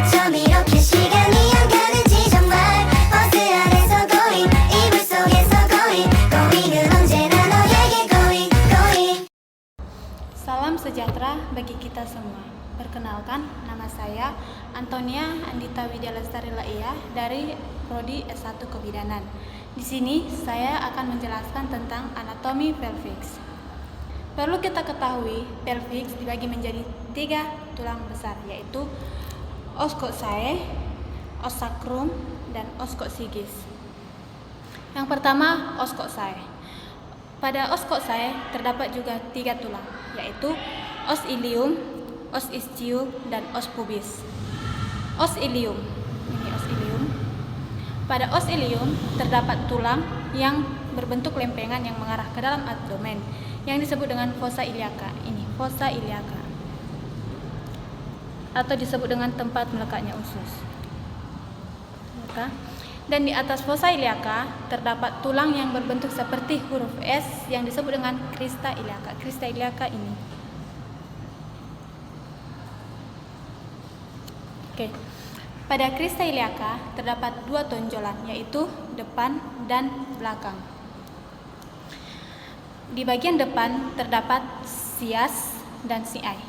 좀 이렇게 시간이 안 가는지 정말 버스 안에서 going 이불 속에서 going은 언제나 너에게 going. Salam sejahtera bagi kita semua. Perkenalkan, nama saya Antonia Andita Widya Lestari Laia dari Prodi S1 Kebidanan. Di sini saya akan menjelaskan tentang anatomi pelviks. Perlu kita ketahui, pelviks dibagi menjadi 3 tulang besar, yaitu os coxae, os sacrum, dan os coxigis. Yang pertama, os coxae. Pada os coxae terdapat juga 3 tulang, yaitu os ilium, os ischium, dan os pubis. Os ilium, ini os ilium. Pada os ilium terdapat tulang yang berbentuk lempengan yang mengarah ke dalam abdomen, yang disebut dengan fossa iliaca. Ini fossa iliaca, atau disebut dengan tempat melekatnya usus. Dan di atas fossa iliaca terdapat tulang yang berbentuk seperti huruf S yang disebut dengan crista iliaca. Crista iliaca ini. Pada crista iliaca terdapat 2 tonjolan, yaitu depan dan belakang. Di bagian depan terdapat sias dan CI.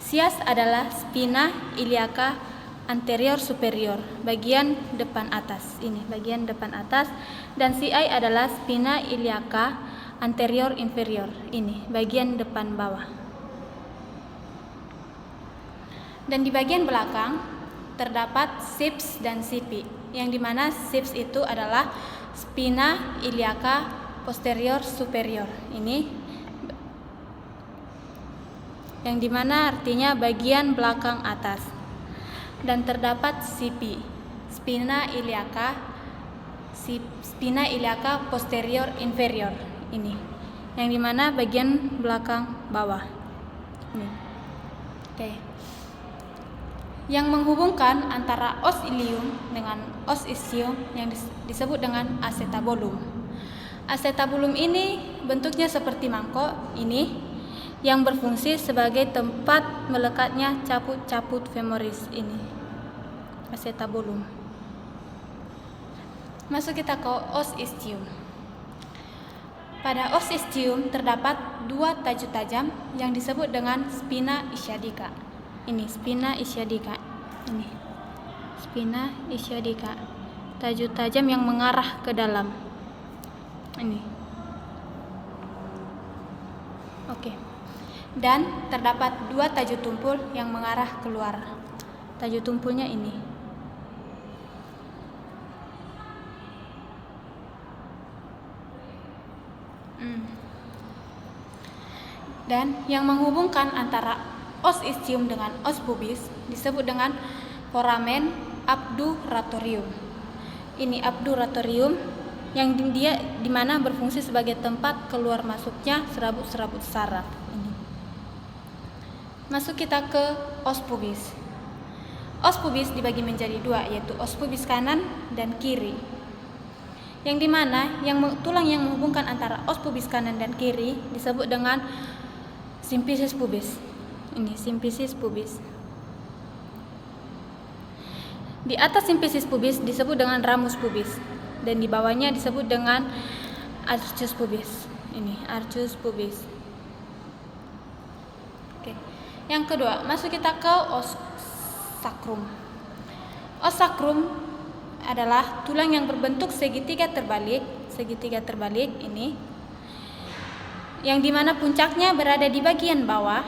Sias adalah spina iliaca anterior superior, bagian depan atas. Ini bagian depan atas. Dan CI adalah spina iliaca anterior inferior. Ini bagian depan bawah. Dan di bagian belakang terdapat sips dan sipi, yang dimana sips itu adalah spina iliaca posterior superior. Ini yang dimana artinya bagian belakang atas. Dan terdapat sipi, spina iliaca posterior inferior. Ini yang dimana bagian belakang bawah. Ini. Yang menghubungkan antara os ilium dengan os ischium yang disebut dengan acetabulum. Acetabulum ini bentuknya seperti mangkok ini, yang berfungsi sebagai tempat melekatnya caput-caput femoris ini. Acetabulum. Masuk kita ke os ischium. Pada os ischium terdapat 2 tajuk tajam yang disebut dengan spina ischiadica. Ini spina ischiadica. Ini spina ischiadica. Tajuk tajam yang mengarah ke dalam. Ini. Dan terdapat 2 tajuk tumpul yang mengarah keluar. Tajuk tumpulnya ini. Dan yang menghubungkan antara os ischium dengan os pubis disebut dengan foramen abduratorium. Ini abduratorium yang dia dimana berfungsi sebagai tempat keluar masuknya serabut-serabut saraf. Ini. Masuk kita ke os pubis. Os pubis dibagi menjadi 2, yaitu os pubis kanan dan kiri. Yang dimana tulang yang menghubungkan antara os pubis kanan dan kiri disebut dengan symphysis pubis. Ini symphysis pubis. Di atas symphysis pubis disebut dengan ramus pubis, dan di bawahnya disebut dengan arcus pubis. Ini arcus pubis. Yang kedua, masuk kita ke os sacrum. Os sacrum adalah tulang yang berbentuk segitiga terbalik ini, yang dimana puncaknya berada di bagian bawah,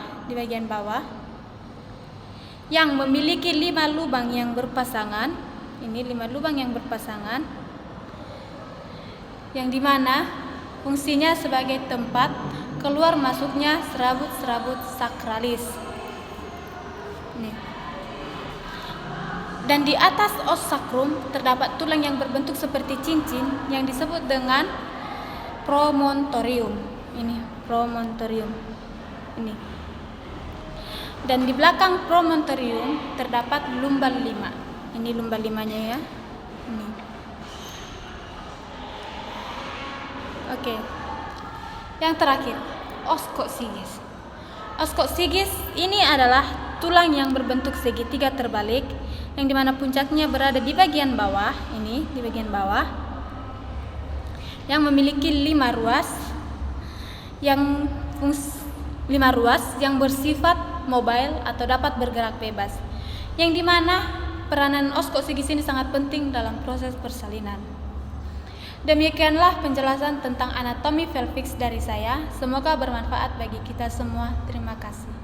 yang memiliki 5 lubang yang berpasangan. Ini 5 lubang yang berpasangan, yang dimana fungsinya sebagai tempat keluar masuknya serabut-serabut sakralis. Ini. Dan di atas os sacrum terdapat tulang yang berbentuk seperti cincin yang disebut dengan promontorium. Ini promontorium. Ini. Dan di belakang promontorium terdapat lumbal 5. Ini lumbal 5-nya ya. Ini. Yang terakhir, os coxigis. Os coxigis ini adalah tulang yang berbentuk segitiga terbalik yang dimana puncaknya berada di bagian bawah, yang memiliki 5 ruas yang bersifat mobile atau dapat bergerak bebas, yang dimana peranan oskosigi ini sangat penting dalam proses persalinan. Demikianlah penjelasan tentang anatomi pelviks dari saya. Semoga bermanfaat bagi kita semua. Terima kasih.